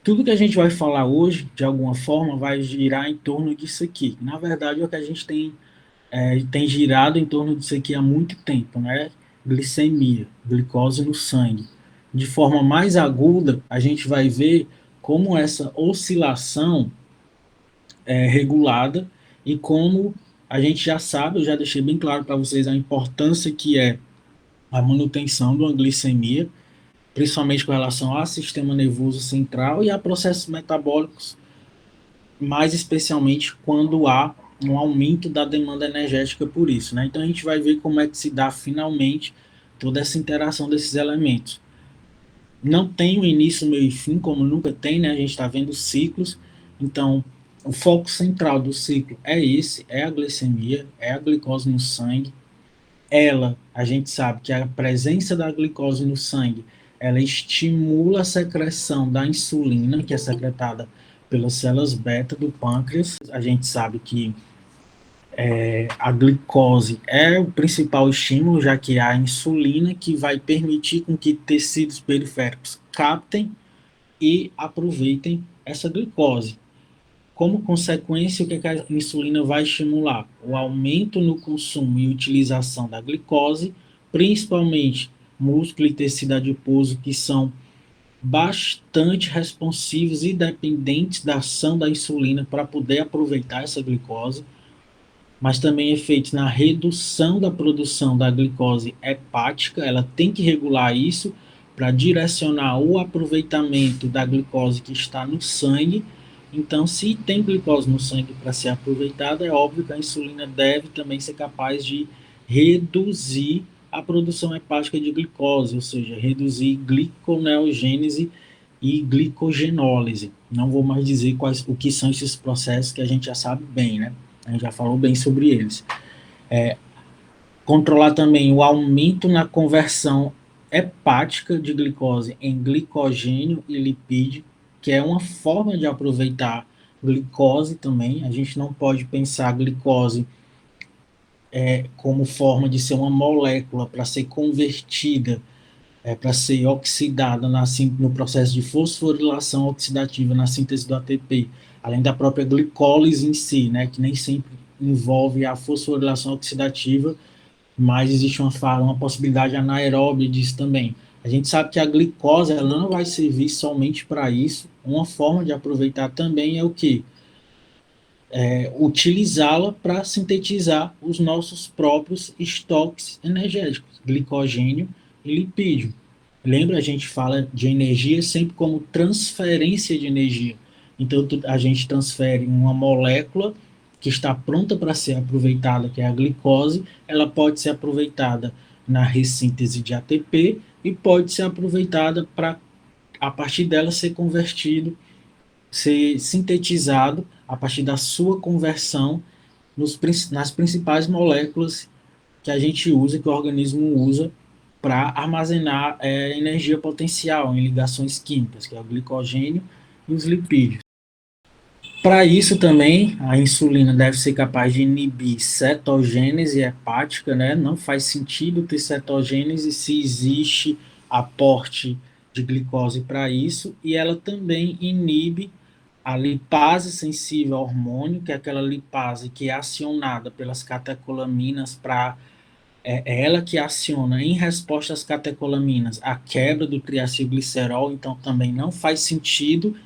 Tudo que a gente vai falar hoje, de alguma forma, vai girar em torno disso aqui. Na verdade, é o que a gente tem girado em torno disso aqui há muito tempo, né? Glicemia, glicose no sangue. De forma mais aguda, a gente vai ver como essa oscilação é regulada e como a gente já sabe, eu já deixei bem claro para vocês a importância que é a manutenção de uma glicemia, principalmente com relação ao sistema nervoso central e a processos metabólicos, mais especialmente quando há um aumento da demanda energética por isso, né? Então a gente vai ver como é que se dá finalmente toda essa interação desses elementos. Não tem um início, meio e fim, como nunca tem, né? A gente está vendo ciclos, então o foco central do ciclo é esse, é a glicemia, é a glicose no sangue. Ela, a gente sabe que a presença da glicose no sangue, ela estimula a secreção da insulina, que é secretada pelas células beta do pâncreas. A gente sabe que a glicose é o principal estímulo, já que é a insulina que vai permitir com que tecidos periféricos captem e aproveitem essa glicose. Como consequência, o que a insulina vai estimular? O aumento no consumo e utilização da glicose, principalmente músculo e tecido adiposo, que são bastante responsivos e dependentes da ação da insulina para poder aproveitar essa glicose, mas também efeitos na redução da produção da glicose hepática, ela tem que regular isso para direcionar o aproveitamento da glicose que está no sangue. Então, se tem glicose no sangue para ser aproveitada, é óbvio que a insulina deve também ser capaz de reduzir a produção hepática de glicose, ou seja, reduzir gliconeogênese e glicogenólise. Não vou mais dizer o que são esses processos que a gente já sabe bem, né? A gente já falou bem sobre eles. Controlar também o aumento na conversão hepática de glicose em glicogênio e lipídio, que é uma forma de aproveitar glicose também. A gente não pode pensar a glicose como forma de ser uma molécula para ser convertida, para ser oxidada no processo de fosforilação oxidativa na síntese do ATP, além da própria glicólise em si, né, que nem sempre envolve a fosforilação oxidativa, mas existe uma possibilidade anaeróbia disso também. A gente sabe que a glicose ela não vai servir somente para isso. Uma forma de aproveitar também é o que? Utilizá-la para sintetizar os nossos próprios estoques energéticos, glicogênio e lipídio. Lembra, a gente fala de energia sempre como transferência de energia. Então, a gente transfere uma molécula que está pronta para ser aproveitada, que é a glicose, ela pode ser aproveitada na ressíntese de ATP e pode ser aproveitada para, a partir dela, ser convertido, ser sintetizado a partir da sua conversão nas principais moléculas que a gente usa, que o organismo usa para armazenar energia potencial em ligações químicas, que é o glicogênio e os lipídios. Para isso também, a insulina deve ser capaz de inibir cetogênese hepática, né? Não faz sentido ter cetogênese se existe aporte de glicose para isso, e ela também inibe a lipase sensível ao hormônio, que é aquela lipase que é acionada pelas catecolaminas para ela que aciona em resposta às catecolaminas a quebra do triacilglicerol, então também não faz sentido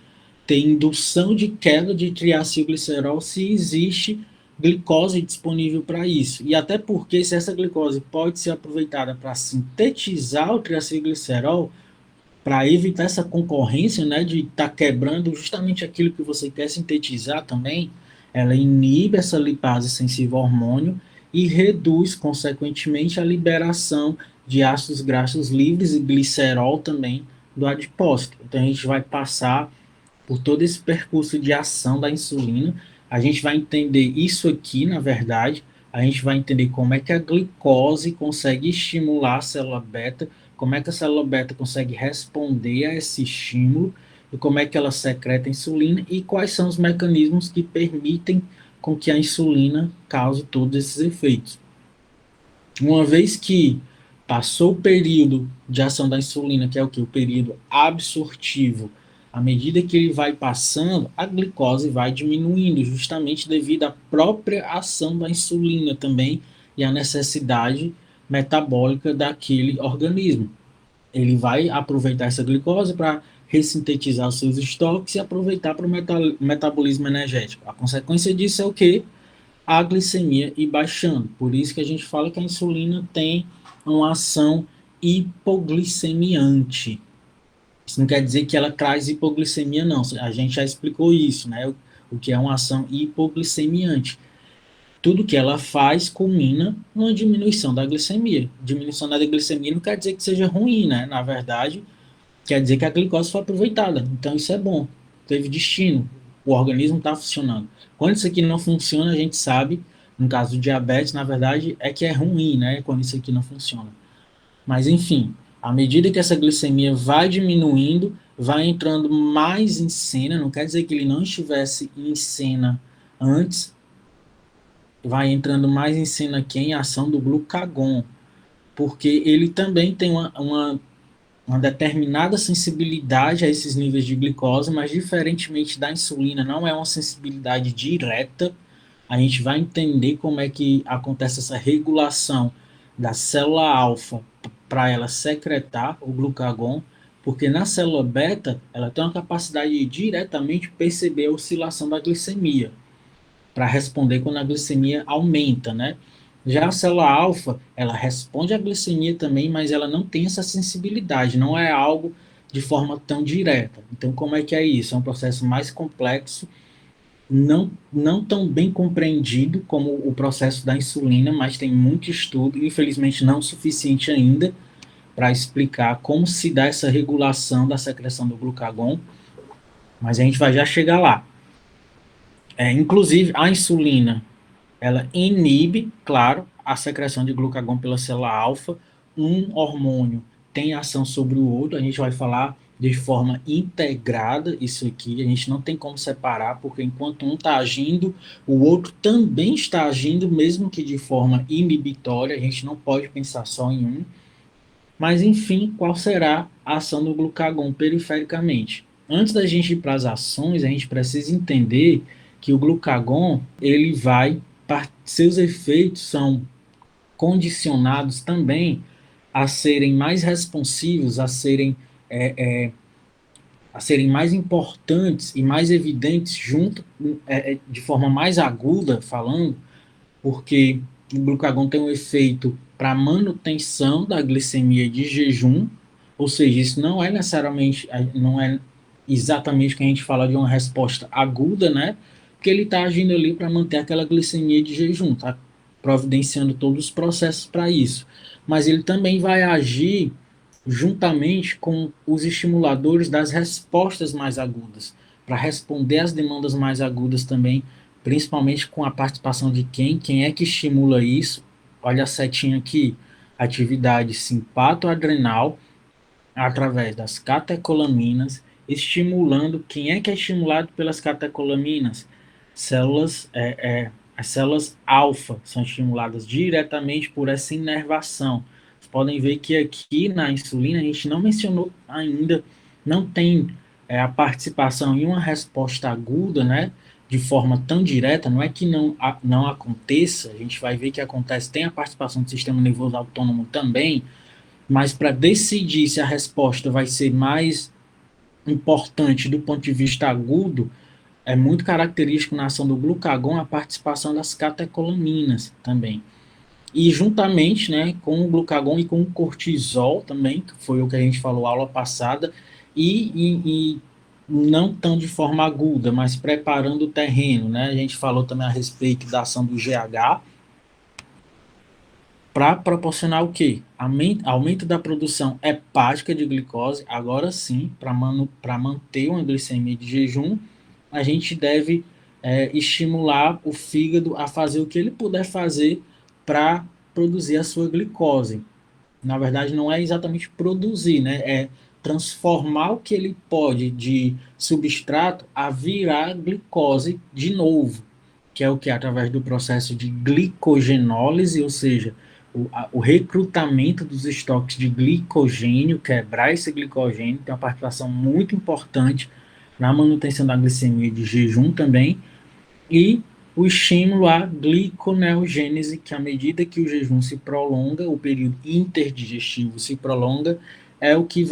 ter indução de queda de triacilglicerol se existe glicose disponível para isso. E até porque se essa glicose pode ser aproveitada para sintetizar o triacilglicerol, para evitar essa concorrência, né, de estar quebrando justamente aquilo que você quer sintetizar também, ela inibe essa lipase sensível ao hormônio e reduz, consequentemente, a liberação de ácidos graxos livres e glicerol também do adipócito. Então, a gente vai passar por todo esse percurso de ação da insulina, a gente vai entender isso aqui, na verdade, a gente vai entender como é que a glicose consegue estimular a célula beta, como é que a célula beta consegue responder a esse estímulo, e como é que ela secreta a insulina, e quais são os mecanismos que permitem com que a insulina cause todos esses efeitos. Uma vez que passou o período de ação da insulina, que é o que? O período absortivo, À medida que ele vai passando, a glicose vai diminuindo, justamente devido à própria ação da insulina também e à necessidade metabólica daquele organismo. Ele vai aproveitar essa glicose para ressintetizar os seus estoques e aproveitar para o metabolismo energético. A consequência disso é o quê? A glicemia ir baixando. Por isso que a gente fala que a insulina tem uma ação hipoglicemiante. Isso não quer dizer que ela traz hipoglicemia, não. A gente já explicou isso, né? O que é uma ação hipoglicemiante. Tudo que ela faz culmina numa diminuição da glicemia. Diminuição da glicemia não quer dizer que seja ruim, né? Na verdade, quer dizer que a glicose foi aproveitada. Então, isso é bom. Teve destino. O organismo está funcionando. Quando isso aqui não funciona, a gente sabe, no caso do diabetes, na verdade, é que é ruim, né? Quando isso aqui não funciona. Mas, enfim, à medida que essa glicemia vai diminuindo, vai entrando mais em cena, não quer dizer que ele não estivesse em cena antes, vai entrando mais em cena aqui em ação do glucagon, porque ele também tem uma determinada sensibilidade a esses níveis de glicose, mas diferentemente da insulina, não é uma sensibilidade direta. A gente vai entender como é que acontece essa regulação da célula alfa para ela secretar o glucagon, porque na célula beta ela tem uma capacidade de diretamente perceber a oscilação da glicemia para responder quando a glicemia aumenta, né? Já a célula alfa, ela responde à glicemia também, mas ela não tem essa sensibilidade, não é algo de forma tão direta. Então, como é que é isso? É um processo mais complexo, não tão bem compreendido como o processo da insulina, mas tem muito estudo, infelizmente não o suficiente ainda, para explicar como se dá essa regulação da secreção do glucagon, mas a gente vai já chegar lá. Inclusive, a insulina ela inibe, claro, a secreção de glucagon pela célula alfa. Um hormônio tem ação sobre o outro, a gente vai falar de forma integrada isso aqui, a gente não tem como separar, porque enquanto um está agindo, o outro também está agindo, mesmo que de forma inibitória, a gente não pode pensar só em um. Mas, enfim, qual será a ação do glucagon perifericamente? Antes da gente ir para as ações, a gente precisa entender que o glucagon, ele vai, seus efeitos são condicionados também a serem mais responsivos, a serem mais importantes e mais evidentes junto, de forma mais aguda, falando, porque o glucagon tem um efeito para manutenção da glicemia de jejum, ou seja, isso não é necessariamente, não é exatamente o que a gente fala de uma resposta aguda, né? Porque ele está agindo ali para manter aquela glicemia de jejum, está providenciando todos os processos para isso. Mas ele também vai agir juntamente com os estimuladores das respostas mais agudas, para responder às demandas mais agudas também, principalmente com a participação de quem é que estimula isso. Olha a setinha aqui, atividade simpatoadrenal, através das catecolaminas, estimulando, quem é que é estimulado pelas catecolaminas? Células, as células alfa são estimuladas diretamente por essa inervação. Vocês podem ver que aqui na insulina a gente não mencionou ainda, não tem a participação em uma resposta aguda, né? De forma tão direta, não é que não aconteça, a gente vai ver que acontece, tem a participação do sistema nervoso autônomo também, mas para decidir se a resposta vai ser mais importante do ponto de vista agudo, é muito característico na ação do glucagon a participação das catecolaminas também. E juntamente, né, com o glucagon e com o cortisol também, que foi o que a gente falou aula passada, e não tão de forma aguda, mas preparando o terreno, né? A gente falou também a respeito da ação do GH, para proporcionar o quê? Aumento da produção hepática de glicose. Agora sim, para manter uma glicemia de jejum, a gente deve estimular o fígado a fazer o que ele puder fazer para produzir a sua glicose. Na verdade, não é exatamente produzir, né? É transformar o que ele pode de substrato a virar glicose de novo, que é o que? Através do processo de glicogenólise, ou seja, o recrutamento dos estoques de glicogênio, quebrar esse glicogênio, tem uma participação muito importante na manutenção da glicemia de jejum também, e o estímulo à gliconeogênese, que à medida que o jejum se prolonga, o período interdigestivo se prolonga, é o que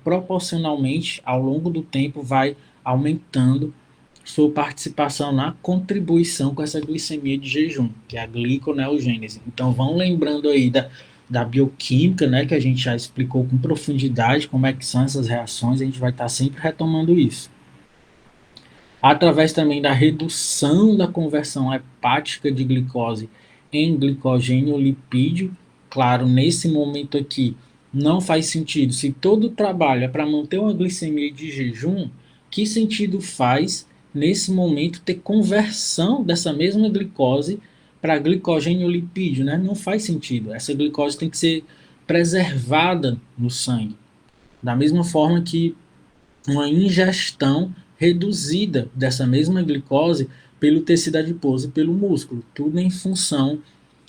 proporcionalmente, ao longo do tempo, vai aumentando sua participação na contribuição com essa glicemia de jejum, que é a gliconeogênese. Então, vão lembrando aí da bioquímica, né, que a gente já explicou com profundidade como é que são essas reações, a gente vai estar sempre retomando isso. Através também da redução da conversão hepática de glicose em glicogênio lipídio. Claro, nesse momento aqui, não faz sentido. Se todo o trabalho é para manter uma glicemia de jejum, que sentido faz, nesse momento, ter conversão dessa mesma glicose para glicogênio lipídio, né? Não faz sentido. Essa glicose tem que ser preservada no sangue. Da mesma forma que uma ingestão reduzida dessa mesma glicose pelo tecido adiposo e pelo músculo, tudo em função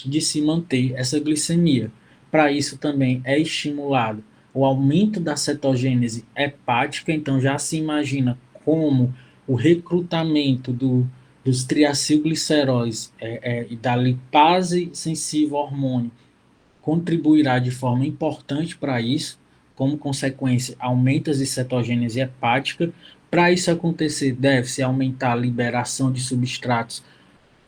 de se manter essa glicemia. Para isso também é estimulado o aumento da cetogênese hepática, então já se imagina como o recrutamento dos triacilgliceróis e da lipase sensível ao hormônio contribuirá de forma importante para isso. Como consequência, aumenta de cetogênese hepática. Para isso acontecer, deve-se aumentar a liberação de substratos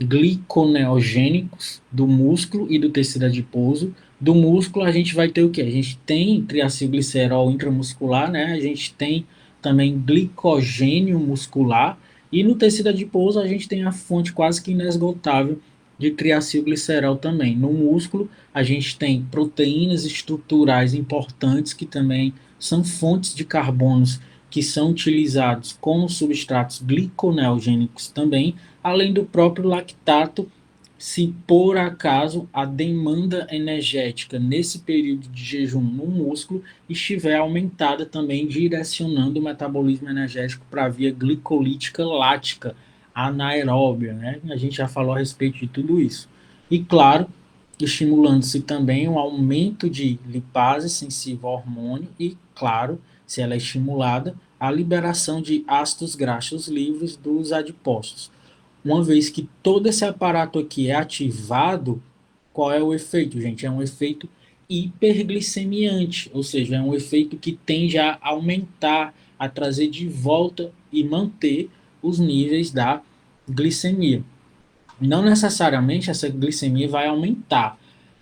gliconeogênicos do músculo e do tecido adiposo. Do músculo, a gente vai ter o quê? A gente tem triacilglicerol intramuscular, né? A gente tem também glicogênio muscular. E no tecido adiposo, a gente tem a fonte quase que inesgotável de triacilglicerol também. No músculo, a gente tem proteínas estruturais importantes que também são fontes de carbonos que são utilizados como substratos gliconeogênicos também, além do próprio lactato, se por acaso a demanda energética nesse período de jejum no músculo estiver aumentada também, direcionando o metabolismo energético para a via glicolítica lática, anaeróbia, né? A gente já falou a respeito de tudo isso. E claro, estimulando-se também o aumento de lipase sensível ao hormônio e, claro, se ela é estimulada, a liberação de ácidos graxos livres dos adipócitos. Uma vez que todo esse aparato aqui é ativado, qual é o efeito, gente? É um efeito hiperglicemiante, ou seja, é um efeito que tende a aumentar, a trazer de volta e manter os níveis da glicemia. Não necessariamente essa glicemia vai aumentar,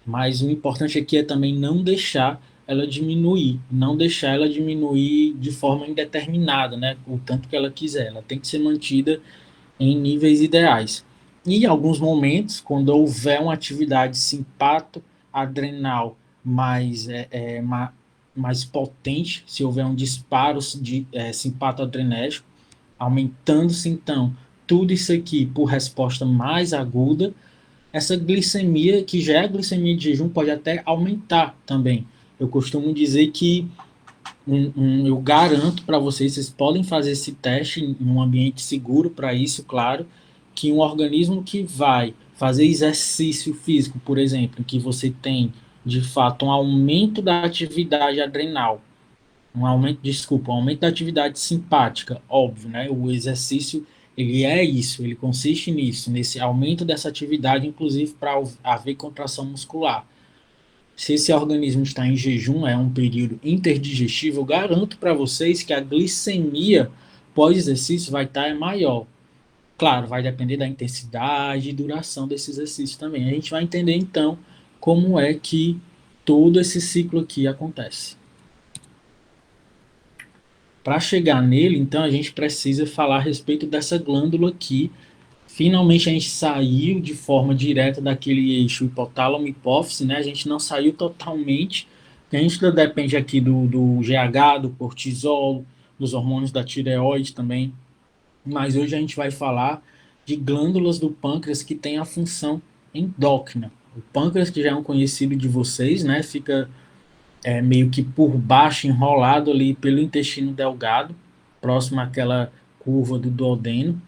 mas o importante aqui é também não deixar ela diminuir, não deixar ela diminuir de forma indeterminada, né? O tanto que ela quiser, ela tem que ser mantida em níveis ideais. E em alguns momentos, quando houver uma atividade simpato-adrenal mais, mais potente, se houver um disparo de simpato-adrenérgico, aumentando-se então tudo isso aqui por resposta mais aguda, essa glicemia, que já é a glicemia de jejum, pode até aumentar também. Eu costumo dizer que eu garanto para vocês, vocês podem fazer esse teste em um ambiente seguro para isso, claro, que um organismo que vai fazer exercício físico, por exemplo, que você tem de fato um aumento da atividade adrenal, um aumento da atividade simpática, óbvio, né? O exercício ele é isso, ele consiste nisso, nesse aumento dessa atividade, inclusive para haver contração muscular. Se esse organismo está em jejum, é um período interdigestivo, eu garanto para vocês que a glicemia pós-exercício vai estar maior. Claro, vai depender da intensidade e duração desse exercício também. A gente vai entender então como é que todo esse ciclo aqui acontece. Para chegar nele, então, a gente precisa falar a respeito dessa glândula aqui. Finalmente a gente saiu de forma direta daquele eixo hipotálamo-hipófise, né? A gente não saiu totalmente, porque a gente ainda depende aqui do GH, do cortisol, dos hormônios da tireoide também. Mas hoje a gente vai falar de glândulas do pâncreas que têm a função endócrina. O pâncreas, que já é um conhecido de vocês, né? Fica meio que por baixo, enrolado ali pelo intestino delgado, próximo àquela curva do duodeno.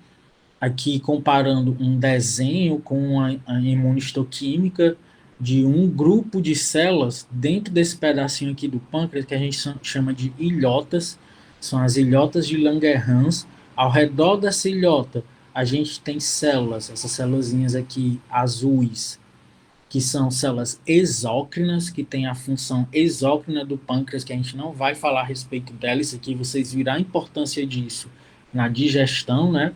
Aqui comparando um desenho com a imunistoquímica de um grupo de células dentro desse pedacinho aqui do pâncreas, que a gente chama de ilhotas. são as ilhotas de Langerhans. Ao redor dessa ilhota, a gente tem células, essas célulazinhas aqui azuis, que são células exócrinas, que têm a função exócrina do pâncreas, que a gente não vai falar a respeito dela, isso aqui vocês viram a importância disso na digestão, né?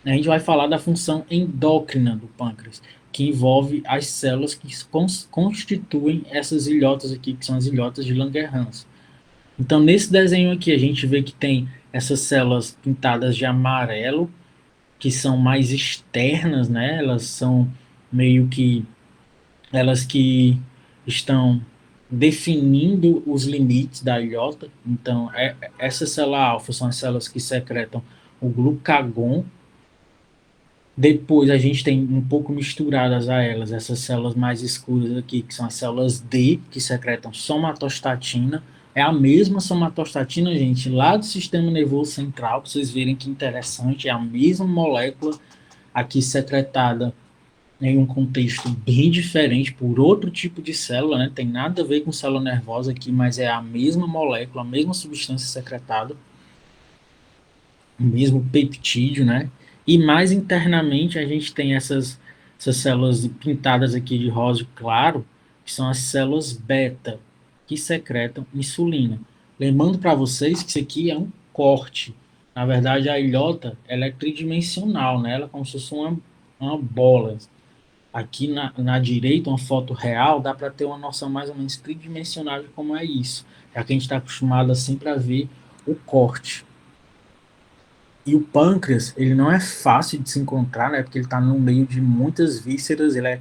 A gente vai falar da função endócrina do pâncreas, que envolve as células que constituem essas ilhotas aqui, que são as ilhotas de Langerhans. Então, nesse desenho aqui, a gente vê que tem essas células pintadas de amarelo, que são mais externas, né? Elas são meio que elas que estão definindo os limites da ilhota. Então, essa célula alfa são as células que secretam o glucagon. Depois a gente tem um pouco misturadas a elas essas células mais escuras aqui, que são as células D, que secretam somatostatina. É a mesma somatostatina, gente, lá do sistema nervoso central, para vocês verem que interessante, é a mesma molécula aqui secretada em um contexto bem diferente, por outro tipo de célula, né? Tem nada a ver com célula nervosa aqui, mas é a mesma molécula, a mesma substância secretada, o mesmo peptídeo, né? E mais internamente a gente tem essas células pintadas aqui de rosa claro, que são as células beta, que secretam insulina. Lembrando para vocês que isso aqui é um corte. Na verdade, a ilhota ela é tridimensional, né? Ela é como se fosse uma bola. Aqui na direita, uma foto real, dá para ter uma noção mais ou menos tridimensional de como é isso. Já que a gente está acostumado sempre a ver o corte. E o pâncreas, ele não é fácil de se encontrar, né? Porque ele está no meio de muitas vísceras, ele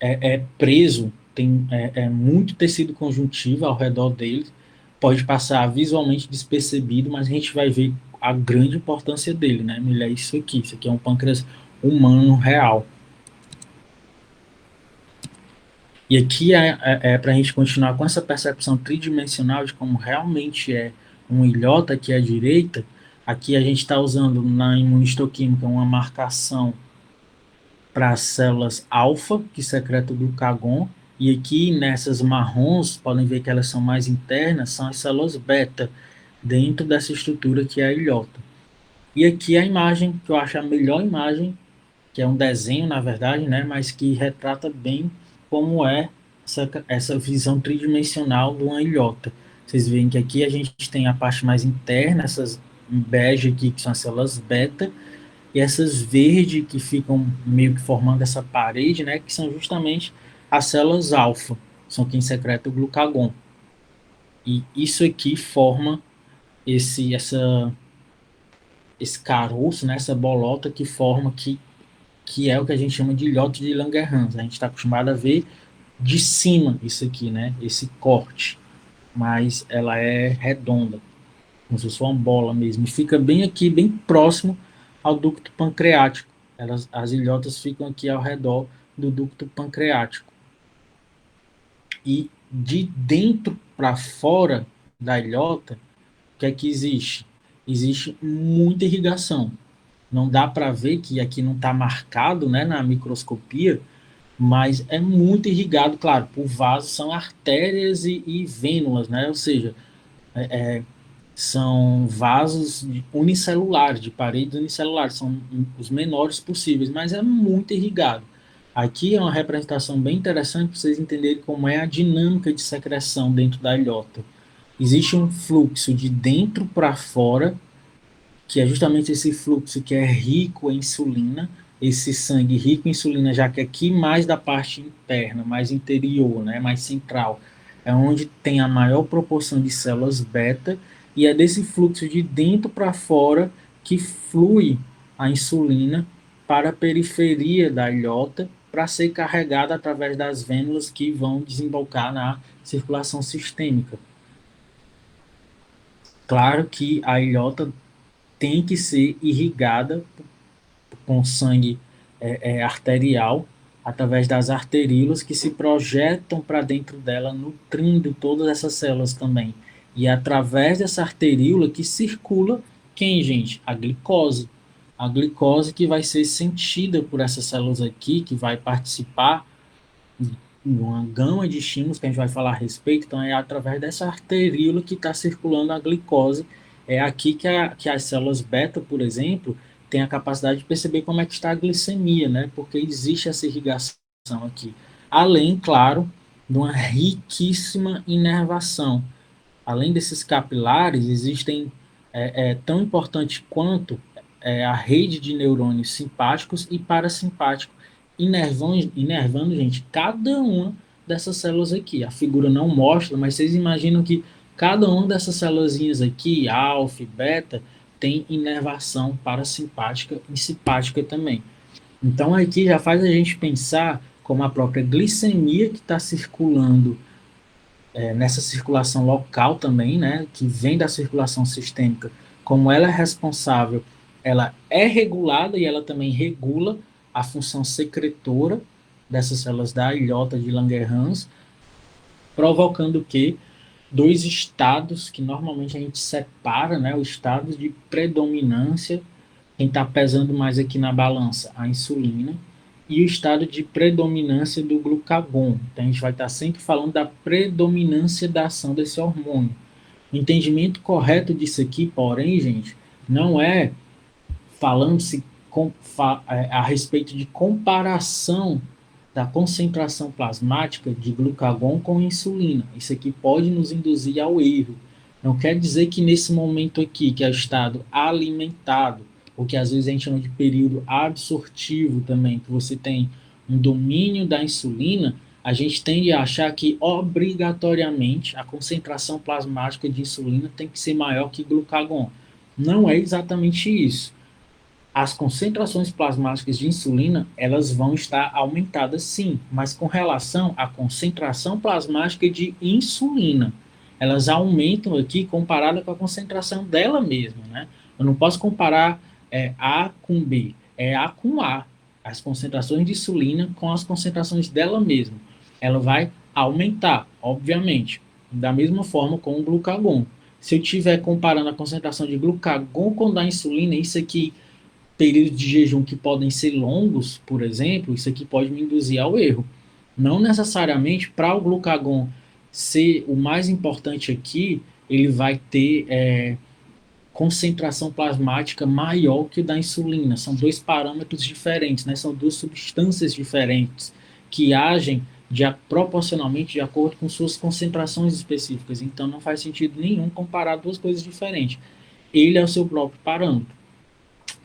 é preso, tem muito tecido conjuntivo ao redor dele, pode passar visualmente despercebido, mas a gente vai ver a grande importância dele, né? Ele é isso aqui é um pâncreas humano real. E aqui para a gente continuar com essa percepção tridimensional de como realmente é uma ilhota aqui à direita, aqui a gente está usando na imunistoquímica uma marcação para as células alfa, que secretam o glucagon, e aqui nessas marrons, podem ver que elas são mais internas, são as células beta, dentro dessa estrutura que é a ilhota. E aqui a imagem, que eu acho a melhor imagem, que é um desenho, na verdade, né, mas que retrata bem como é essa visão tridimensional de uma ilhota. Vocês veem que aqui a gente tem a parte mais interna, essas bege aqui, que são as células beta, e essas verde que ficam meio que formando essa parede, né, que são justamente as células alfa, são quem secreta o glucagon. E isso aqui forma esse caroço, né, essa bolota que forma que é o que a gente chama de ilhota de Langerhans. A gente está acostumado a ver de cima isso aqui, né? Esse corte, mas ela é redonda, como se fosse uma bola mesmo. E fica bem aqui, bem próximo ao ducto pancreático. As ilhotas ficam aqui ao redor do ducto pancreático. E de dentro para fora da ilhota, o que é que existe? Existe muita irrigação. Não dá para ver que aqui não está marcado, né, na microscopia, mas é muito irrigado, claro, por vasos, são artérias e vênulas, né? Ou seja, são vasos unicelulares, de paredes unicelulares, são os menores possíveis, mas é muito irrigado. Aqui é uma representação bem interessante para vocês entenderem como é a dinâmica de secreção dentro da ilhota. Existe um fluxo de dentro para fora, que é justamente esse fluxo que é rico em insulina, esse sangue rico em insulina, já que aqui mais da parte interna, mais interior, né, mais central, é onde tem a maior proporção de células beta, e é desse fluxo de dentro para fora que flui a insulina para a periferia da ilhota para ser carregada através das vênulas que vão desembocar na circulação sistêmica. Claro que a ilhota tem que ser irrigada com sangue arterial através das arteríolas que se projetam para dentro dela, nutrindo todas essas células também. E é através dessa arteríola que circula quem, gente? A glicose. A glicose que vai ser sentida por essas células aqui, que vai participar de uma gama de estímulos que a gente vai falar a respeito. Então, é através dessa arteríola que está circulando a glicose. É aqui que as células beta, por exemplo, têm a capacidade de perceber como é que está a glicemia, né? Porque existe essa irrigação aqui. Além, claro, de uma riquíssima inervação. Além desses capilares, existem tão importante quanto a rede de neurônios simpáticos e parasimpáticos, inervando, gente, cada uma dessas células aqui. A figura não mostra, mas vocês imaginam que cada uma dessas células aqui, alfa, beta, tem inervação parasimpática e simpática também. Então aqui já faz a gente pensar como a própria glicemia que está circulando nessa circulação local também, né, que vem da circulação sistêmica, como ela é responsável, ela é regulada e ela também regula a função secretora dessas células da ilhota de Langerhans, provocando que dois estados que normalmente a gente separa, né, o estado de predominância, quem está pesando mais aqui na balança, a insulina, e o estado de predominância do glucagon. Então, a gente vai estar sempre falando da predominância da ação desse hormônio. O entendimento correto disso aqui, porém, gente, não é falando-se a respeito de comparação da concentração plasmática de glucagon com insulina. Isso aqui pode nos induzir ao erro. Não quer dizer que nesse momento aqui, que é o estado alimentado, ou que às vezes a gente chama de período absortivo também, que você tem um domínio da insulina, a gente tende a achar que obrigatoriamente a concentração plasmática de insulina tem que ser maior que glucagon. Não é exatamente isso. As concentrações plasmáticas de insulina, elas vão estar aumentadas sim, mas com relação à concentração plasmática de insulina, elas aumentam aqui comparada com a concentração dela mesma, né? Eu não posso comparar A com B, é A com A. As concentrações de insulina com as concentrações dela mesma. Ela vai aumentar, obviamente, da mesma forma com o glucagon. Se eu estiver comparando a concentração de glucagon com da insulina, isso aqui períodos de jejum que podem ser longos, por exemplo, isso aqui pode me induzir ao erro. Não necessariamente para o glucagon ser o mais importante aqui, ele vai ter concentração plasmática maior que o da insulina. São dois parâmetros diferentes, né? São duas substâncias diferentes que agem proporcionalmente de acordo com suas concentrações específicas. Então não faz sentido nenhum comparar duas coisas diferentes. Ele é o seu próprio parâmetro.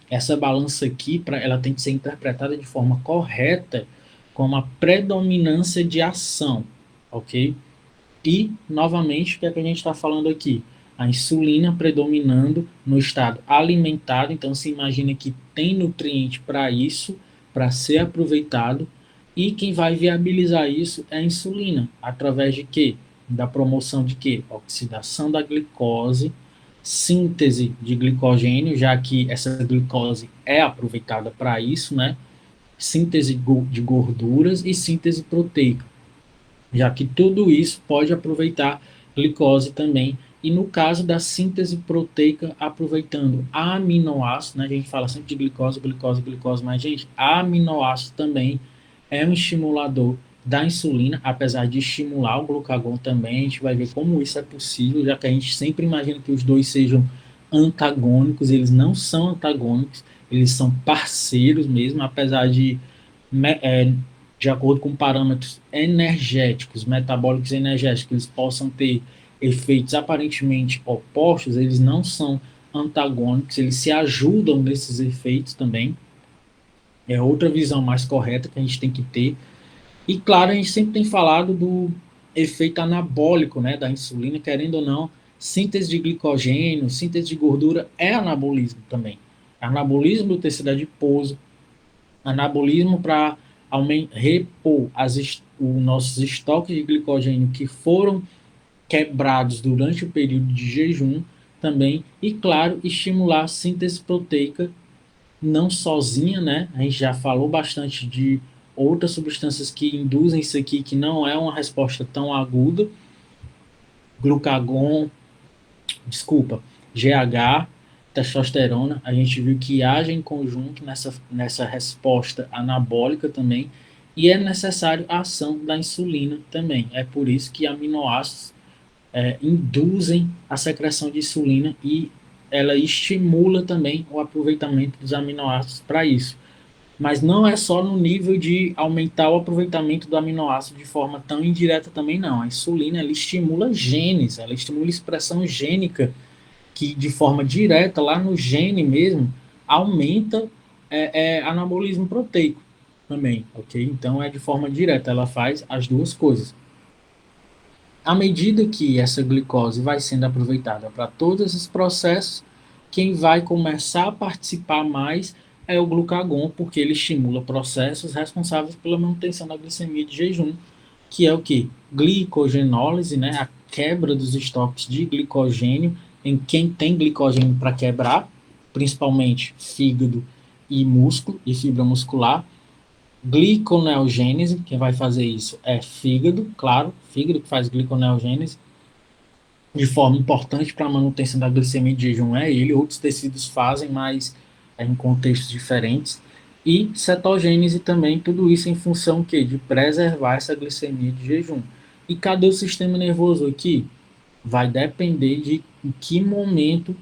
Essa balança aqui, ela tem que ser interpretada de forma correta como a predominância de ação, ok? E, novamente, o que é que a gente está falando aqui? A insulina predominando no estado alimentado, então se imagina que tem nutriente para isso, para ser aproveitado, e quem vai viabilizar isso é a insulina, através de quê? Da promoção de quê? Oxidação da glicose, síntese de glicogênio, já que essa glicose é aproveitada para isso, né? Síntese de gorduras e síntese proteica, já que tudo isso pode aproveitar glicose também. E no caso da síntese proteica, aproveitando aminoácidos, né? A gente fala sempre de glicose, glicose, glicose, mas, gente, aminoácido também é um estimulador da insulina, apesar de estimular o glucagon também. A gente vai ver como isso é possível, já que a gente sempre imagina que os dois sejam antagônicos, eles não são antagônicos, eles são parceiros mesmo, apesar de acordo com parâmetros energéticos, metabólicos e energéticos, eles possam ter efeitos aparentemente opostos, eles não são antagônicos, eles se ajudam nesses efeitos também. É outra visão mais correta que a gente tem que ter. E claro, a gente sempre tem falado do efeito anabólico, né, da insulina, querendo ou não, síntese de glicogênio, síntese de gordura é anabolismo também. Anabolismo do tecido adiposo, anabolismo para repor os nossos estoques de glicogênio que foram quebrados durante o período de jejum também, e claro, estimular a síntese proteica não sozinha, né? A gente já falou bastante de outras substâncias que induzem isso aqui, que não é uma resposta tão aguda, glucagon, desculpa, GH, testosterona, a gente viu que age em conjunto nessa resposta anabólica também, e é necessário a ação da insulina também. É por isso que aminoácidos induzem a secreção de insulina e ela estimula também o aproveitamento dos aminoácidos para isso. Mas não é só no nível de aumentar o aproveitamento do aminoácido de forma tão indireta também, não. A insulina, ela estimula genes, ela estimula a expressão gênica, que de forma direta, lá no gene mesmo, aumenta anabolismo proteico também, ok? Então, é de forma direta, ela faz as duas coisas. À medida que essa glicose vai sendo aproveitada para todos esses processos, quem vai começar a participar mais é o glucagon, porque ele estimula processos responsáveis pela manutenção da glicemia de jejum, que é o que? Glicogenólise, né? A quebra dos estoques de glicogênio em quem tem glicogênio para quebrar, principalmente fígado e músculo e fibra muscular. Gliconeogênese, quem vai fazer isso é fígado, claro, fígado que faz gliconeogênese, de forma importante para a manutenção da glicemia de jejum é ele, outros tecidos fazem, mas em contextos diferentes. E cetogênese também, tudo isso em função que de preservar essa glicemia de jejum. E cadê o sistema nervoso aqui? Vai depender de em que momento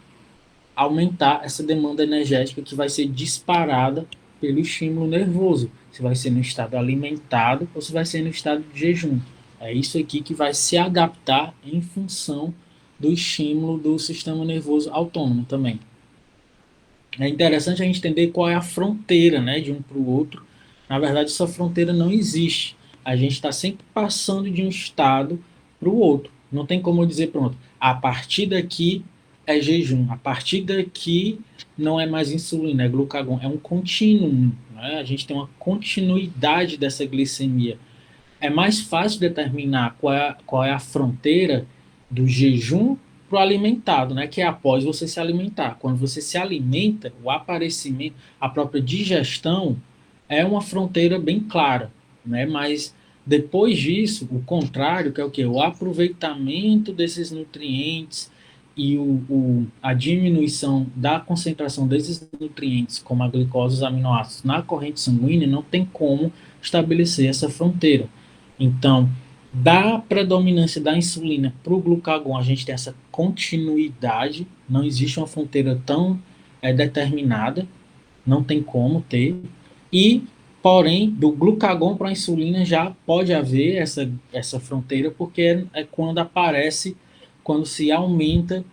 aumentar essa demanda energética que vai ser disparada pelo estímulo nervoso. Se vai ser no estado alimentado ou se vai ser no estado de jejum. É isso aqui que vai se adaptar em função do estímulo do sistema nervoso autônomo também. É interessante a gente entender qual é a fronteira, né, de um para o outro. Na verdade, essa fronteira não existe. A gente está sempre passando de um estado para o outro. Não tem como eu dizer, pronto, a partir daqui é jejum, a partir daqui não é mais insulina, é glucagon. É um contínuo, né? A gente tem uma continuidade dessa glicemia. É mais fácil determinar qual é a fronteira do jejum para o alimentado, né? Que é após você se alimentar. Quando você se alimenta, o aparecimento, a própria digestão é uma fronteira bem clara, né? Mas depois disso, o contrário, que é o que? O aproveitamento desses nutrientes e a diminuição da concentração desses nutrientes, como a glicose e os aminoácidos, na corrente sanguínea, não tem como estabelecer essa fronteira. Então, da predominância da insulina para o glucagon, a gente tem essa continuidade, não existe uma fronteira tão determinada, não tem como ter. E, porém, do glucagon para a insulina já pode haver essa fronteira, porque é quando aparece, quando se aumenta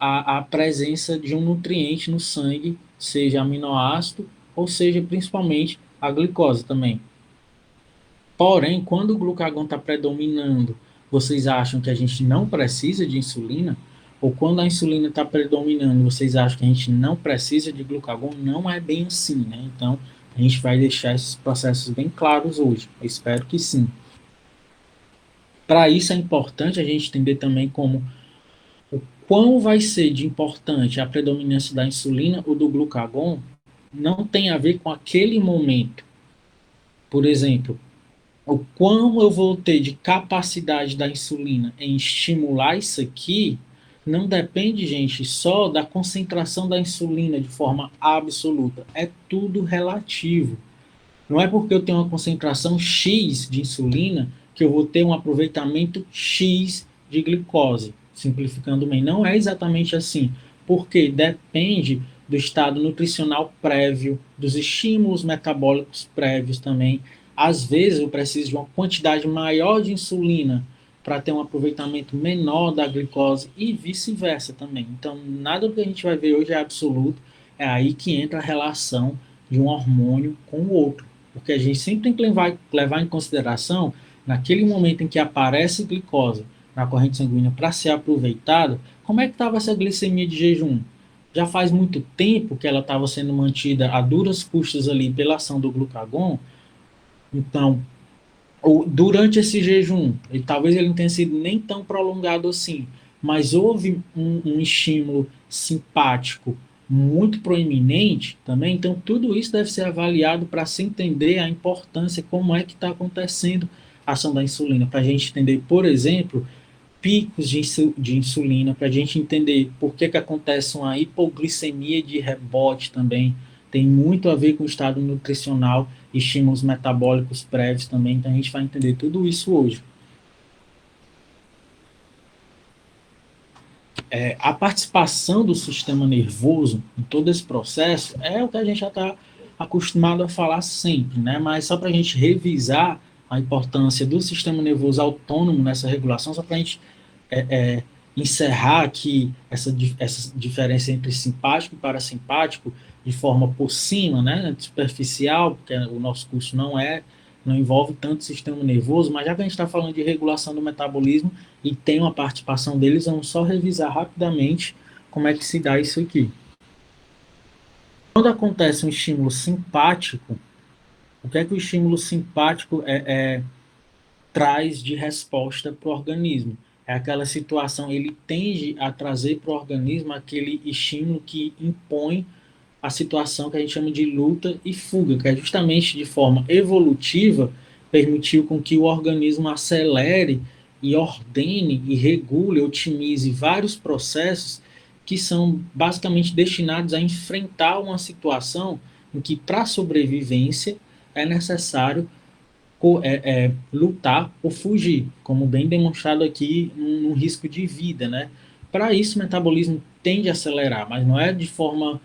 a presença de um nutriente no sangue, seja aminoácido ou seja principalmente a glicose também. Porém, quando o glucagon está predominando, vocês acham que a gente não precisa de insulina? Ou quando a insulina está predominando, vocês acham que a gente não precisa de glucagon? Não é bem assim, né? Então, a gente vai deixar esses processos bem claros hoje. Eu espero que sim. Para isso é importante a gente entender também como o quão vai ser de importante a predominância da insulina ou do glucagon não tem a ver com aquele momento. Por exemplo, o quão eu vou ter de capacidade da insulina em estimular isso aqui não depende, gente, só da concentração da insulina de forma absoluta. É tudo relativo. Não é porque eu tenho uma concentração X de insulina que eu vou ter um aproveitamento X de glicose. Simplificando bem, não é exatamente assim, porque depende do estado nutricional prévio, dos estímulos metabólicos prévios também. Às vezes eu preciso de uma quantidade maior de insulina para ter um aproveitamento menor da glicose e vice-versa também. Então, nada do que a gente vai ver hoje é absoluto, é aí que entra a relação de um hormônio com o outro. Porque a gente sempre tem que levar em consideração, naquele momento em que aparece glicose na corrente sanguínea para ser aproveitada, como é que estava essa glicemia de jejum? Já faz muito tempo que ela estava sendo mantida a duras custas ali pela ação do glucagon, então, durante esse jejum, talvez ele não tenha sido nem tão prolongado assim, mas houve um estímulo simpático muito proeminente também, então tudo isso deve ser avaliado para se entender a importância, como é que está acontecendo a ação da insulina, para a gente entender, por exemplo, picos de insulina, para a gente entender por que acontece uma hipoglicemia de rebote também, tem muito a ver com o estado nutricional, estímulos metabólicos prévios também, então a gente vai entender tudo isso hoje. A participação do sistema nervoso em todo esse processo é o que a gente já está acostumado a falar sempre, né? Mas só para a gente revisar a importância do sistema nervoso autônomo nessa regulação, só para a gente é, é, encerrar aqui essa diferença entre simpático e parasimpático de forma por cima, né, superficial, porque o nosso curso não envolve tanto sistema nervoso, mas já que a gente está falando de regulação do metabolismo e tem uma participação deles, vamos só revisar rapidamente como é que se dá isso aqui. Quando acontece um estímulo simpático, o que é que o estímulo simpático traz de resposta para o organismo? É aquela situação, ele tende a trazer para o organismo aquele estímulo que impõe a situação que a gente chama de luta e fuga, que é justamente de forma evolutiva permitiu com que o organismo acelere e ordene e regule, otimize vários processos que são basicamente destinados a enfrentar uma situação em que, para a sobrevivência, é necessário lutar ou fugir, como bem demonstrado aqui no risco de vida, né? Para isso, o metabolismo tende a acelerar, mas não é de forma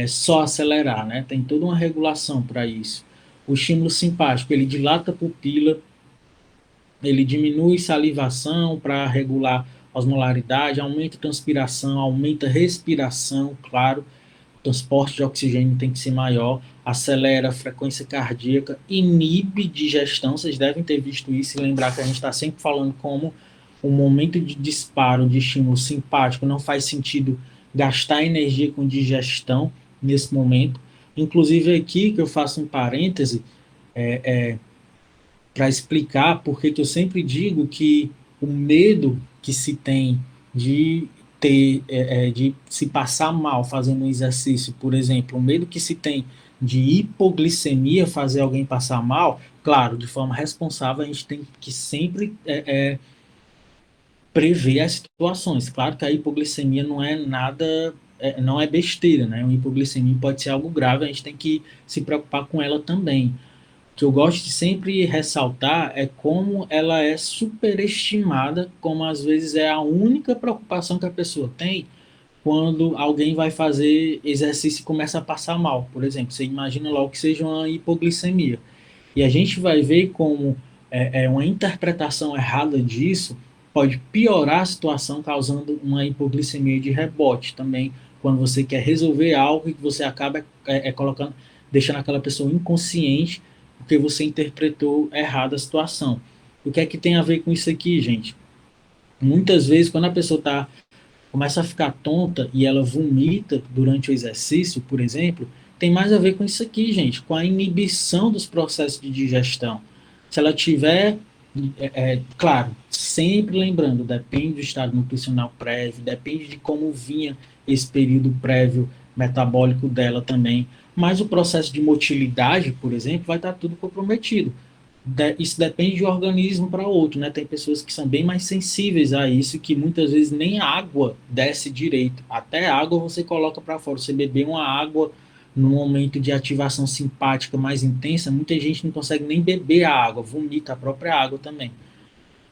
só acelerar, né? Tem toda uma regulação para isso. O estímulo simpático, ele dilata a pupila, ele diminui salivação para regular a osmolaridade, aumenta a transpiração, aumenta a respiração, claro, o transporte de oxigênio tem que ser maior, acelera a frequência cardíaca, inibe digestão, vocês devem ter visto isso e lembrar que a gente está sempre falando como o momento de disparo de estímulo simpático não faz sentido gastar energia com digestão nesse momento. Inclusive aqui que eu faço um parêntese, para explicar porque que eu sempre digo que o medo que se tem de de se passar mal fazendo um exercício, por exemplo, o medo que se tem de hipoglicemia fazer alguém passar mal, claro, de forma responsável, a gente tem que sempre prever as situações. Claro que a hipoglicemia não é nada, não é besteira, né? Uma hipoglicemia pode ser algo grave, a gente tem que se preocupar com ela também. O que eu gosto de sempre ressaltar é como ela é superestimada, como às vezes é a única preocupação que a pessoa tem quando alguém vai fazer exercício e começa a passar mal, por exemplo. Você imagina logo que seja uma hipoglicemia. E a gente vai ver como uma interpretação errada disso pode piorar a situação, causando uma hipoglicemia de rebote também, quando você quer resolver algo e que você acaba colocando, deixando aquela pessoa inconsciente porque você interpretou errado a situação. O que é que tem a ver com isso aqui, gente? Muitas vezes, quando a pessoa começa a ficar tonta e ela vomita durante o exercício, por exemplo, tem mais a ver com isso aqui, gente, com a inibição dos processos de digestão. Se ela tiver, claro, sempre lembrando, depende do estado nutricional prévio, depende de como vinha esse período prévio metabólico dela também, mas o processo de motilidade, por exemplo, vai estar tudo comprometido. Isso depende de um organismo para outro, né? Tem pessoas que são bem mais sensíveis a isso, que muitas vezes nem água desce direito. Até água você coloca para fora. Você beber uma água no momento de ativação simpática mais intensa, muita gente não consegue nem beber a água, vomita a própria água também.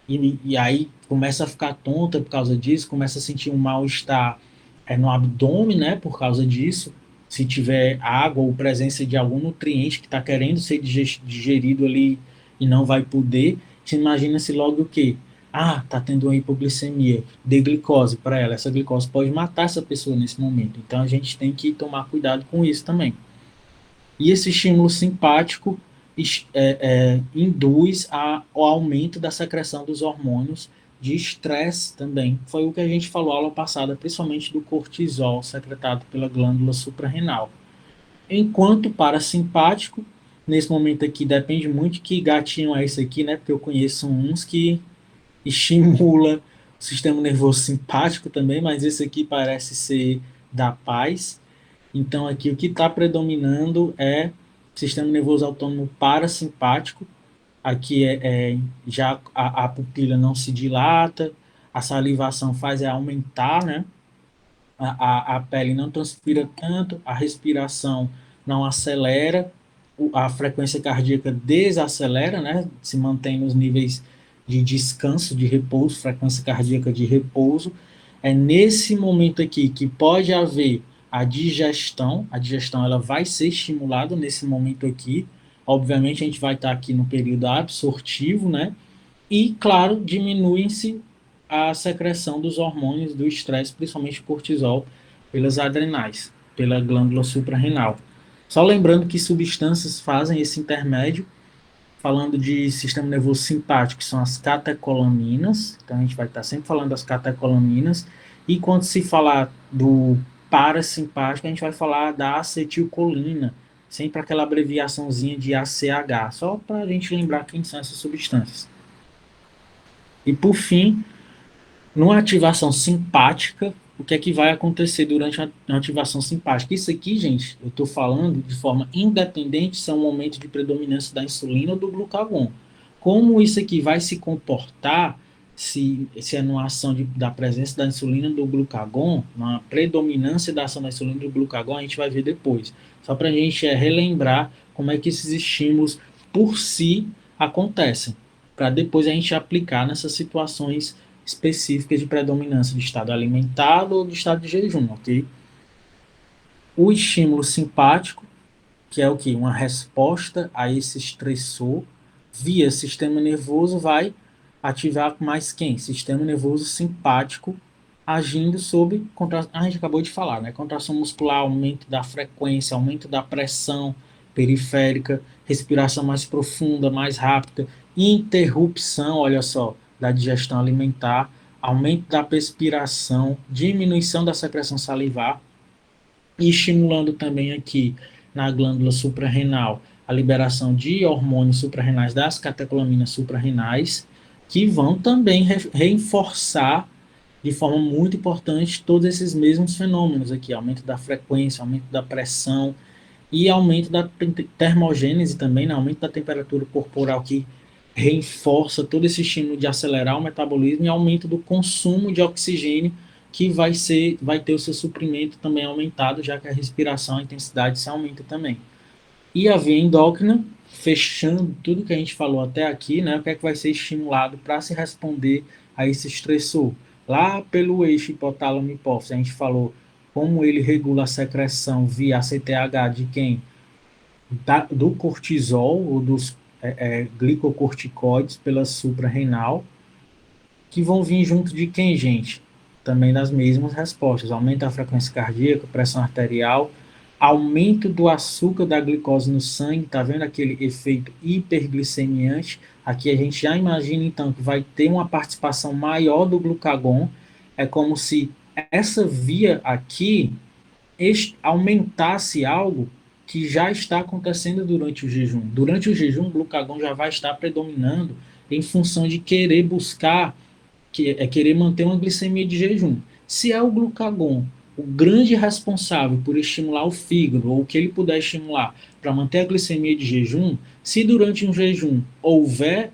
E aí começa a ficar tonta por causa disso, começa a sentir um mal-estar no abdômen, né? Por causa disso. Se tiver água ou presença de algum nutriente que está querendo ser digerido ali e não vai poder, você imagina-se logo o quê? Ah, está tendo uma hipoglicemia, dê glicose para ela. Essa glicose pode matar essa pessoa nesse momento. Então a gente tem que tomar cuidado com isso também. E esse estímulo simpático induz ao aumento da secreção dos hormônios de estresse também. Foi o que a gente falou aula passada, principalmente do cortisol secretado pela glândula suprarrenal. Enquanto parasimpático, nesse momento aqui depende muito de que gatinho é esse aqui, né? Porque eu conheço uns que estimula o sistema nervoso simpático também, mas esse aqui parece ser da paz. Então, aqui o que está predominando é o sistema nervoso autônomo parasimpático. Aqui já a pupila não se dilata, a salivação faz aumentar, né? A pele não transpira tanto, a respiração não acelera, a frequência cardíaca desacelera, né? Se mantém nos níveis de descanso, de repouso, frequência cardíaca de repouso. É nesse momento aqui que pode haver a digestão ela vai ser estimulada nesse momento aqui, obviamente a gente vai estar aqui no período absortivo, né? E, claro, diminui-se a secreção dos hormônios do estresse, principalmente cortisol, pelas adrenais, pela glândula suprarrenal. Só lembrando que substâncias fazem esse intermédio, falando de sistema nervoso simpático, que são as catecolaminas, então a gente vai estar sempre falando das catecolaminas, e quando se falar do parasimpático, a gente vai falar da acetilcolina, sempre aquela abreviaçãozinha de ACH, só para a gente lembrar quem são essas substâncias. E por fim, numa ativação simpática, o que é que vai acontecer durante a ativação simpática? Isso aqui, gente, eu estou falando de forma independente se é um momento de predominância da insulina ou do glucagon. Como isso aqui vai se comportar se é numa ação da presença da insulina e do glucagon, uma predominância da ação da insulina e do glucagon, a gente vai ver depois. Só para a gente relembrar como é que esses estímulos por si acontecem, para depois a gente aplicar nessas situações específicas de predominância de estado alimentado ou de estado de jejum, ok? O estímulo simpático, que é o que? Uma resposta a esse estressor via sistema nervoso, vai ativar mais quem? Sistema nervoso simpático agindo sobre, a gente acabou de falar, né? Contração muscular, aumento da frequência, aumento da pressão periférica, respiração mais profunda, mais rápida, interrupção, olha só, da digestão alimentar, aumento da perspiração, diminuição da secreção salivar, e estimulando também aqui na glândula suprarrenal a liberação de hormônios suprarrenais das catecolaminas suprarrenais, que vão também reforçar de forma muito importante todos esses mesmos fenômenos aqui, aumento da frequência, aumento da pressão e aumento da termogênese também, né, aumento da temperatura corporal que reforça todo esse estímulo de acelerar o metabolismo e aumento do consumo de oxigênio que vai ter o seu suprimento também aumentado, já que a respiração, a intensidade se aumenta também. E a via endócrina, fechando tudo que a gente falou até aqui, né, o que é que vai ser estimulado para se responder a esse estressor? Lá pelo eixo hipotálamo-hipófise, a gente falou como ele regula a secreção via ACTH de quem? Do cortisol ou dos glicocorticoides pela suprarrenal, que vão vir junto de quem, gente? Também das mesmas respostas. Aumento da frequência cardíaca, pressão arterial, aumento do açúcar da glicose no sangue, tá vendo aquele efeito hiperglicemiante? Aqui a gente já imagina, então, que vai ter uma participação maior do glucagon. É como se essa via aqui aumentasse algo que já está acontecendo durante o jejum. Durante o jejum, o glucagon já vai estar predominando em função de querer buscar querer manter uma glicemia de jejum. Se é o glucagon o grande responsável por estimular o fígado, ou o que ele puder estimular para manter a glicemia de jejum, se durante um jejum houver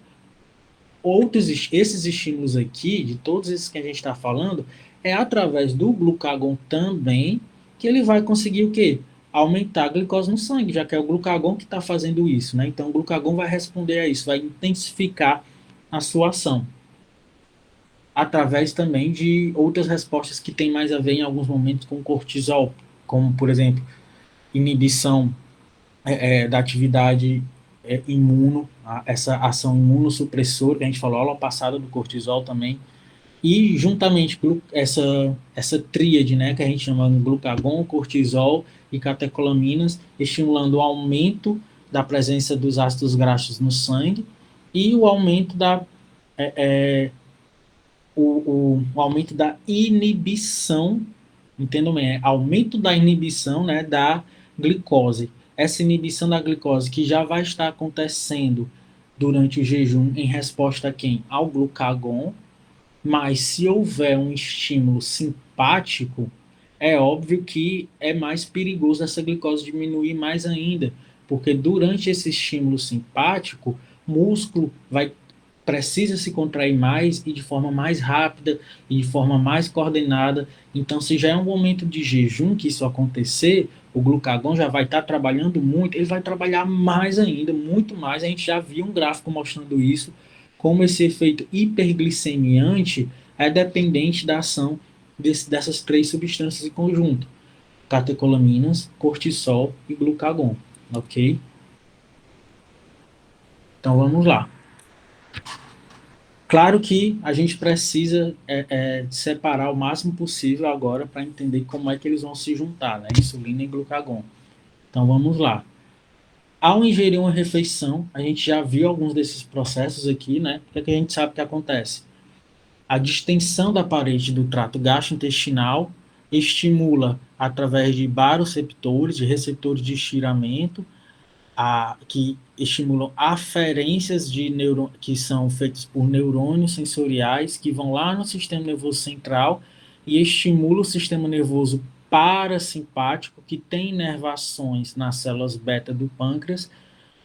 outros esses estímulos aqui, de todos esses que a gente está falando, é através do glucagon também que ele vai conseguir o quê? Aumentar a glicose no sangue, já que é o glucagon que está fazendo isso, né? Então o glucagon vai responder a isso, vai intensificar a sua ação através também de outras respostas que têm mais a ver em alguns momentos com cortisol, como, por exemplo, inibição da atividade imuno, essa ação imunossupressora que a gente falou aula passada do cortisol também, e juntamente essa tríade, né, que a gente chama de glucagon, cortisol e catecolaminas, estimulando o aumento da presença dos ácidos graxos no sangue e o aumento é, é, o aumento da inibição, entendam bem, aumento da inibição, né, da glicose. Essa inibição da glicose que já vai estar acontecendo durante o jejum em resposta a quem? Ao glucagon, mas se houver um estímulo simpático, é óbvio que é mais perigoso essa glicose diminuir mais ainda, porque durante esse estímulo simpático, o músculo precisa se contrair mais e de forma mais rápida e de forma mais coordenada. Então, se já é um momento de jejum que isso acontecer, o glucagon já vai estar trabalhando muito, ele vai trabalhar mais ainda, muito mais. A gente já viu um gráfico mostrando isso, como esse efeito hiperglicemiante é dependente da ação dessas três substâncias em conjunto: catecolaminas, cortisol e glucagon, ok? Então vamos lá. Claro que a gente precisa separar o máximo possível agora para entender como é que eles vão se juntar, né? Insulina e glucagon. Então vamos lá. Ao ingerir uma refeição, a gente já viu alguns desses processos aqui, né? O que, é que a gente sabe que acontece? A distensão da parede do trato gastrointestinal estimula através de baroreceptores, de receptores de estiramento, que estimulam aferências de que são feitas por neurônios sensoriais que vão lá no sistema nervoso central e estimulam o sistema nervoso parasimpático, que tem inervações nas células beta do pâncreas,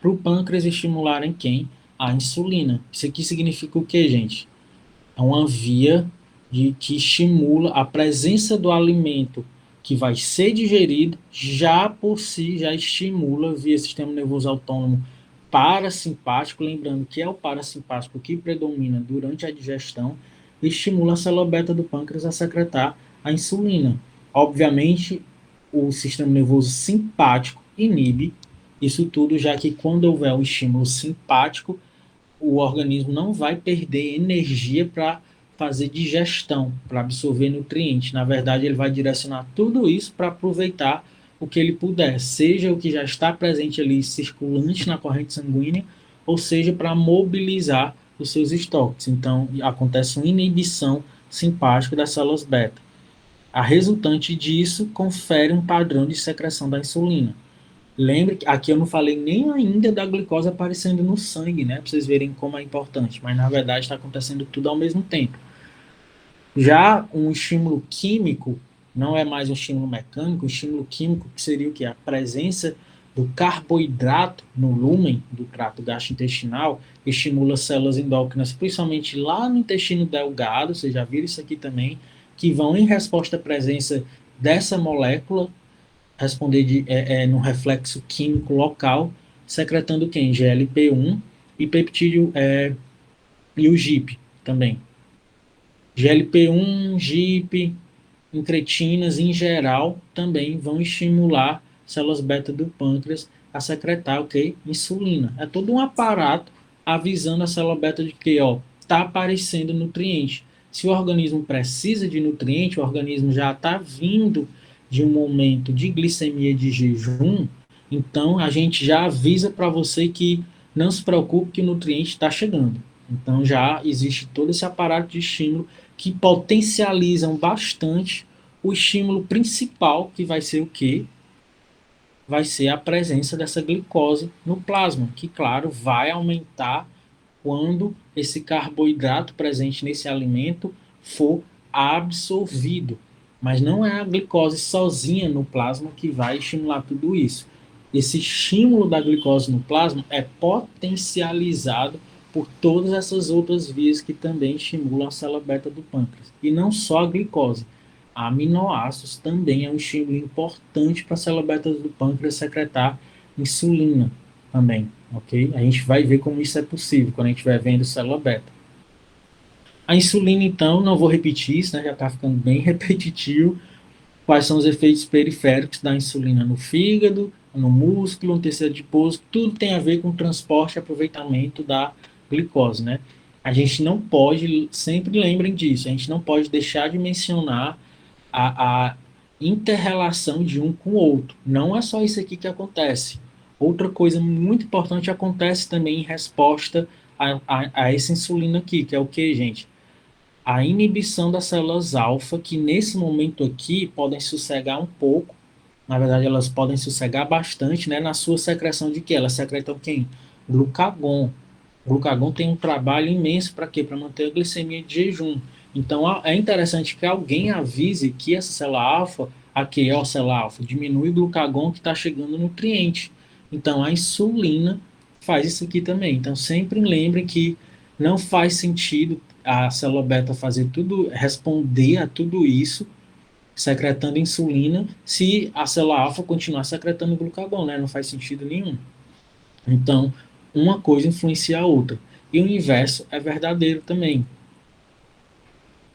para o pâncreas estimularem quem? A insulina. Isso aqui significa o que, gente? É uma via que estimula a presença do alimento que vai ser digerido, já por si, já estimula via sistema nervoso autônomo parasimpático, lembrando que é o parasimpático que predomina durante a digestão, estimula a célula beta do pâncreas a secretar a insulina. Obviamente, o sistema nervoso simpático inibe isso tudo, já que quando houver um estímulo simpático, o organismo não vai perder energia para fazer digestão, para absorver nutrientes. Na verdade, ele vai direcionar tudo isso para aproveitar o que ele puder, seja o que já está presente ali circulante na corrente sanguínea, ou seja, para mobilizar os seus estoques. Então, acontece uma inibição simpática das células beta. A resultante disso confere um padrão de secreção da insulina. Lembre que aqui eu não falei nem ainda da glicose aparecendo no sangue, né? Para vocês verem como é importante, mas na verdade está acontecendo tudo ao mesmo tempo. Já um estímulo químico não é mais um estímulo mecânico, um estímulo químico que seria o que? A presença do carboidrato no lúmen do trato gastrointestinal estimula células endócrinas, principalmente lá no intestino delgado, vocês já viram isso aqui também, que vão em resposta à presença dessa molécula responder no reflexo químico local, secretando quem? GLP-1 e peptídeo e o GIP também. GLP-1, GIP, incretinas em geral também vão estimular células beta do pâncreas a secretar, ok? Insulina. É todo um aparato avisando a célula beta de que, ó, está aparecendo nutriente. Se o organismo precisa de nutriente, o organismo já está vindo de um momento de glicemia de jejum, então a gente já avisa para você que não se preocupe que o nutriente está chegando. Então já existe todo esse aparato de estímulo que potencializam bastante o estímulo principal, que vai ser o quê? Vai ser a presença dessa glicose no plasma, que, claro, vai aumentar quando esse carboidrato presente nesse alimento for absorvido. Mas não é a glicose sozinha no plasma que vai estimular tudo isso. Esse estímulo da glicose no plasma é potencializado por todas essas outras vias que também estimulam a célula beta do pâncreas. E não só a glicose. Aminoácidos também é um estímulo importante para a célula beta do pâncreas secretar insulina também, ok? A gente vai ver como isso é possível quando a gente estiver vendo célula beta. A insulina, então, não vou repetir isso, né? Já está ficando bem repetitivo. Quais são os efeitos periféricos da insulina no fígado, no músculo, no tecido adiposo, tudo tem a ver com o transporte e aproveitamento da glicose, né? A gente não pode, sempre lembrem disso, a gente não pode deixar de mencionar a inter-relação de um com o outro. Não é só isso aqui que acontece. Outra coisa muito importante acontece também em resposta a essa insulina aqui, que é o que, gente? A inibição das células alfa, que nesse momento aqui podem sossegar um pouco, na verdade elas podem sossegar bastante, né, na sua secreção de quê? Elas secretam quem? Glucagon. O glucagon tem um trabalho imenso para quê? Para manter a glicemia de jejum. Então é interessante que alguém avise que essa célula alfa, aqui é a célula alfa, diminui o glucagon que está chegando no nutriente. Então a insulina faz isso aqui também. Então sempre lembrem que não faz sentido a célula beta fazer tudo, responder a tudo isso, secretando insulina, se a célula alfa continuar secretando glucagon, né? Não faz sentido nenhum. Então, uma coisa influencia a outra. E o inverso é verdadeiro também.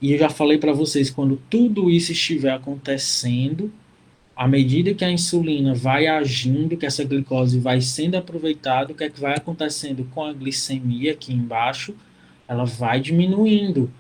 E eu já falei para vocês, quando tudo isso estiver acontecendo, à medida que a insulina vai agindo, que essa glicose vai sendo aproveitada, o que é que vai acontecendo com a glicemia aqui embaixo? Ela vai diminuindo.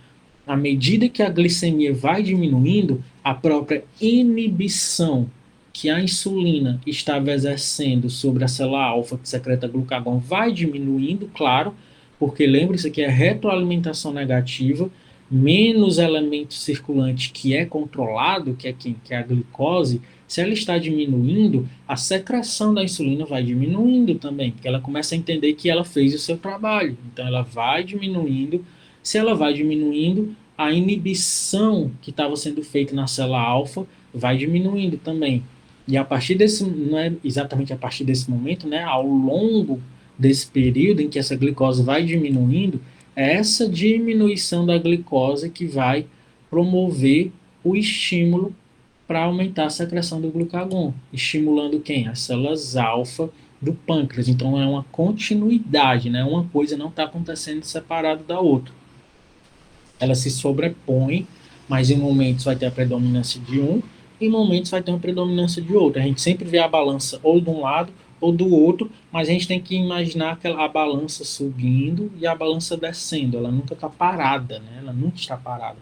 À medida que a glicemia vai diminuindo, a própria inibição que a insulina estava exercendo sobre a célula alfa que secreta glucagon vai diminuindo, claro, porque lembre-se que é retroalimentação negativa, menos elemento circulante que é controlado, que é quem? Que é a glicose, se ela está diminuindo, a secreção da insulina vai diminuindo também, porque ela começa a entender que ela fez o seu trabalho. Então ela vai diminuindo, se ela vai diminuindo, a inibição que estava sendo feita na célula alfa vai diminuindo também. E a partir desse, não é exatamente a partir desse momento, né, ao longo desse período em que essa glicose vai diminuindo, é essa diminuição da glicose que vai promover o estímulo para aumentar a secreção do glucagon, estimulando quem? As células alfa do pâncreas. Então é uma continuidade, né? Uma coisa não está acontecendo separado da outra. Ela se sobrepõe, mas em momentos vai ter a predominância de um, em momentos vai ter uma predominância de outro. A gente sempre vê a balança ou de um lado ou do outro, mas a gente tem que imaginar que a balança subindo e a balança descendo. Ela nunca está parada, né? Ela nunca está parada.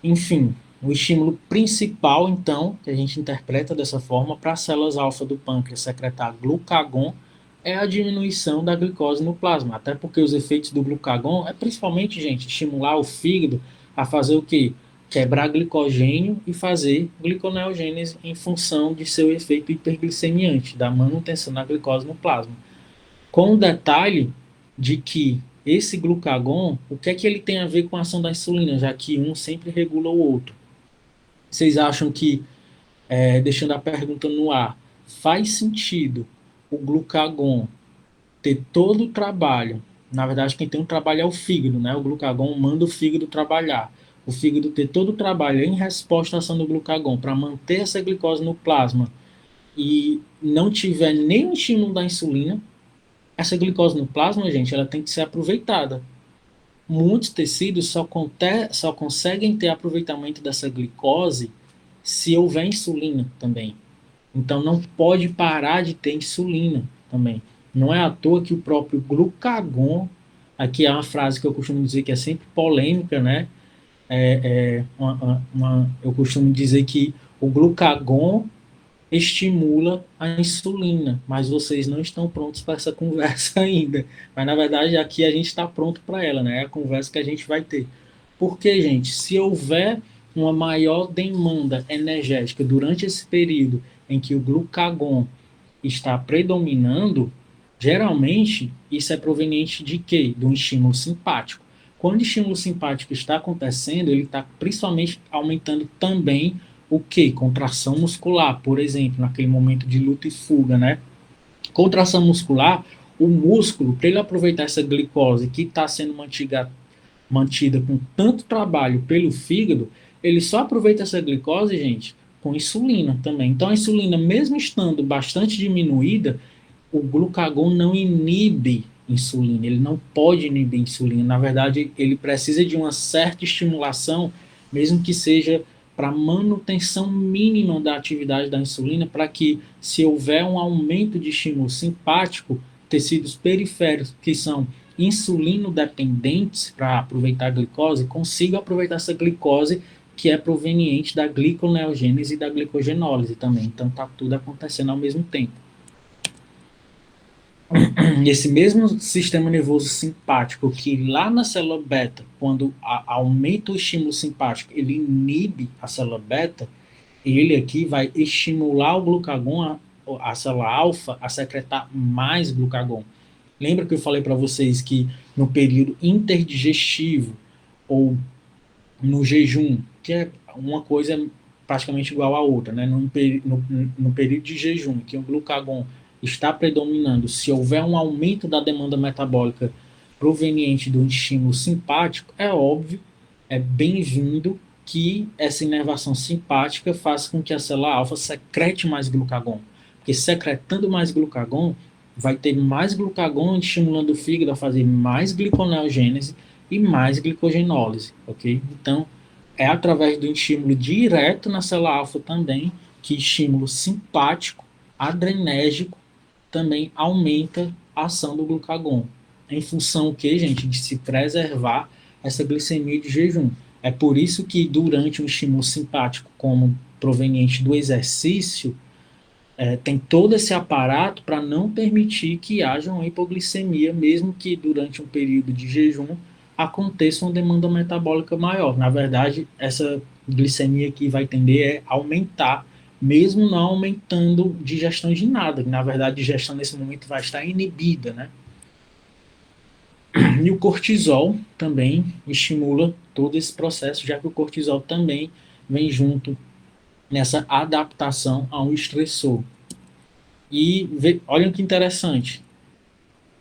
Enfim, o estímulo principal, então, que a gente interpreta dessa forma, para as células alfa do pâncreas secretar glucagon, é a diminuição da glicose no plasma. Até porque os efeitos do glucagon é principalmente, gente, estimular o fígado a fazer o quê? Quebrar glicogênio e fazer gliconeogênese em função de seu efeito hiperglicemiante, da manutenção da glicose no plasma. Com o detalhe de que esse glucagon, o que é que ele tem a ver com a ação da insulina, já que um sempre regula o outro? Vocês acham que, deixando a pergunta no ar, faz sentido o glucagon ter todo o trabalho? Na verdade, quem tem um trabalho é o fígado, né? O glucagon manda o fígado trabalhar. O fígado ter todo o trabalho em resposta à ação do glucagon para manter essa glicose no plasma e não tiver nenhum estímulo da insulina, essa glicose no plasma, gente, ela tem que ser aproveitada. Muitos tecidos só conseguem ter aproveitamento dessa glicose se houver insulina também. Então não pode parar de ter insulina também. Não é à toa que o próprio glucagon, aqui é uma frase que eu costumo dizer que é sempre polêmica, né? Eu costumo dizer que o glucagon estimula a insulina, mas vocês não estão prontos para essa conversa ainda. Mas na verdade aqui a gente está pronto para ela, né? É a conversa que a gente vai ter. Porque, gente, se houver uma maior demanda energética durante esse período em que o glucagon está predominando, geralmente isso é proveniente de quê? De um estímulo simpático. Quando o estímulo simpático está acontecendo, ele está principalmente aumentando também o que? Contração muscular, por exemplo, naquele momento de luta e fuga, né? Contração muscular, o músculo, para ele aproveitar essa glicose que está sendo mantida com tanto trabalho pelo fígado, ele só aproveita essa glicose, gente, com insulina também. Então, a insulina, mesmo estando bastante diminuída, o glucagon não inibe insulina, ele não pode inibir insulina. Na verdade, ele precisa de uma certa estimulação, mesmo que seja para manutenção mínima da atividade da insulina, para que, se houver um aumento de estímulo simpático, tecidos periféricos que são insulino dependentes para aproveitar a glicose, consigam aproveitar essa glicose que é proveniente da gliconeogênese e da glicogenólise também. Então, está tudo acontecendo ao mesmo tempo. Esse mesmo sistema nervoso simpático que lá na célula beta, quando aumenta o estímulo simpático, ele inibe a célula beta, ele aqui vai estimular o glucagon, a célula alfa, a secretar mais glucagon. Lembra que eu falei para vocês que no período interdigestivo ou no jejum, que é uma coisa praticamente igual à outra, né? No período de jejum, que o glucagon está predominando, se houver um aumento da demanda metabólica proveniente do estímulo simpático, é óbvio, é bem-vindo que essa inervação simpática faça com que a célula alfa secrete mais glucagon. Porque secretando mais glucagon, vai ter mais glucagon estimulando o fígado a fazer mais gliconeogênese e mais glicogenólise, ok? Então, é através do estímulo direto na célula alfa também, que estímulo simpático, adrenérgico, também aumenta a ação do glucagon. Em função que, gente, de se preservar essa glicemia de jejum. É por isso que durante um estímulo simpático, como proveniente do exercício, tem todo esse aparato para não permitir que haja uma hipoglicemia, mesmo que durante um período de jejum aconteça uma demanda metabólica maior. Na verdade, essa glicemia aqui vai tender a aumentar, mesmo não aumentando digestão de nada. Na verdade, a digestão nesse momento vai estar inibida, né? E o cortisol também estimula todo esse processo, já que o cortisol também vem junto nessa adaptação a um estressor. E olha que interessante,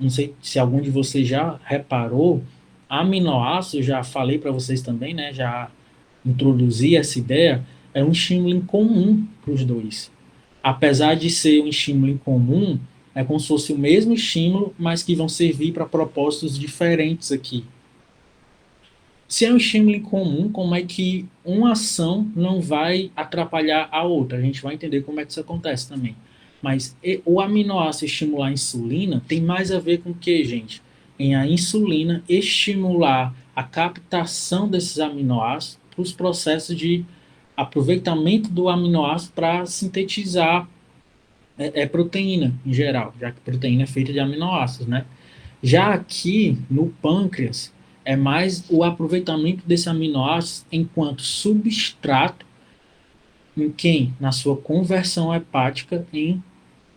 não sei se algum de vocês já reparou, aminoácidos, já falei para vocês também, né? Já introduzi essa ideia, é um estímulo em comum para os dois. Apesar de ser um estímulo em comum, é como se fosse o mesmo estímulo, mas que vão servir para propósitos diferentes aqui. Se é um estímulo em comum, como é que uma ação não vai atrapalhar a outra? A gente vai entender como é que isso acontece também. Mas o aminoácido estimular a insulina tem mais a ver com o que, gente? Em a insulina estimular a captação desses aminoácidos para os processos de aproveitamento do aminoácido para sintetizar proteína em geral, já que proteína é feita de aminoácidos, né? Já aqui no pâncreas, é mais o aproveitamento desse aminoácido enquanto substrato em quem? Na sua conversão hepática em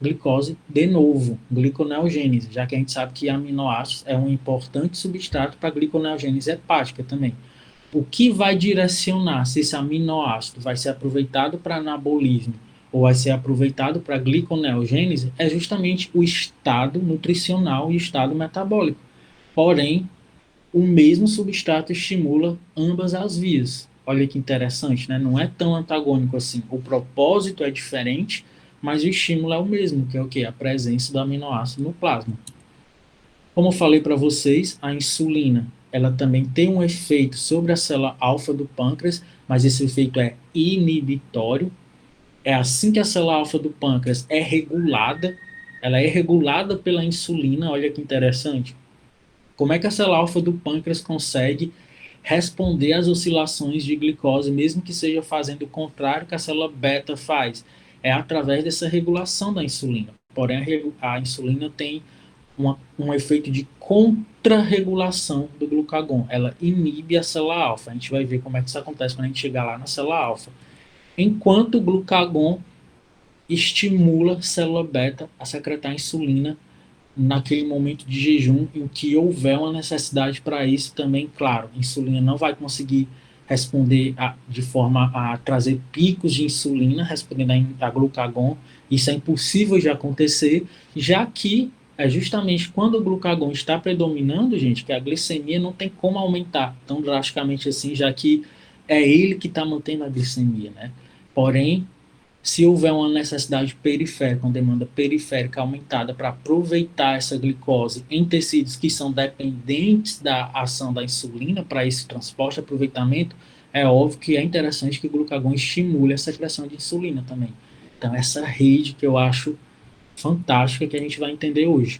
glicose de novo, gliconeogênese, já que a gente sabe que aminoácidos é um importante substrato para a gliconeogênese hepática também. O que vai direcionar se esse aminoácido vai ser aproveitado para anabolismo ou vai ser aproveitado para gliconeogênese é justamente o estado nutricional e o estado metabólico. Porém, o mesmo substrato estimula ambas as vias. Olha que interessante, né? Não é tão antagônico assim. O propósito é diferente, mas o estímulo é o mesmo, que é o quê? A presença do aminoácido no plasma. Como eu falei para vocês, a insulina, ela também tem um efeito sobre a célula alfa do pâncreas, mas esse efeito é inibitório. É assim que a célula alfa do pâncreas é regulada, ela é regulada pela insulina, olha que interessante. Como é que a célula alfa do pâncreas consegue responder às oscilações de glicose, mesmo que seja fazendo o contrário que a célula beta faz? É através dessa regulação da insulina. Porém, a insulina tem um efeito de contrarregulação do glucagon. Ela inibe a célula alfa. A gente vai ver como é que isso acontece quando a gente chegar lá na célula alfa. Enquanto o glucagon estimula a célula beta a secretar insulina naquele momento de jejum em que houver uma necessidade para isso também, claro, a insulina não vai conseguir responder de forma a trazer picos de insulina, respondendo a glucagon, isso é impossível de acontecer, já que é justamente quando o glucagon está predominando, gente, que a glicemia não tem como aumentar tão drasticamente assim, já que é ele que está mantendo a glicemia, né? Porém, se houver uma necessidade periférica, uma demanda periférica aumentada para aproveitar essa glicose em tecidos que são dependentes da ação da insulina para esse transporte e aproveitamento, é óbvio que é interessante que o glucagon estimule a secreção de insulina também. Então, essa rede que eu acho fantástica que a gente vai entender hoje.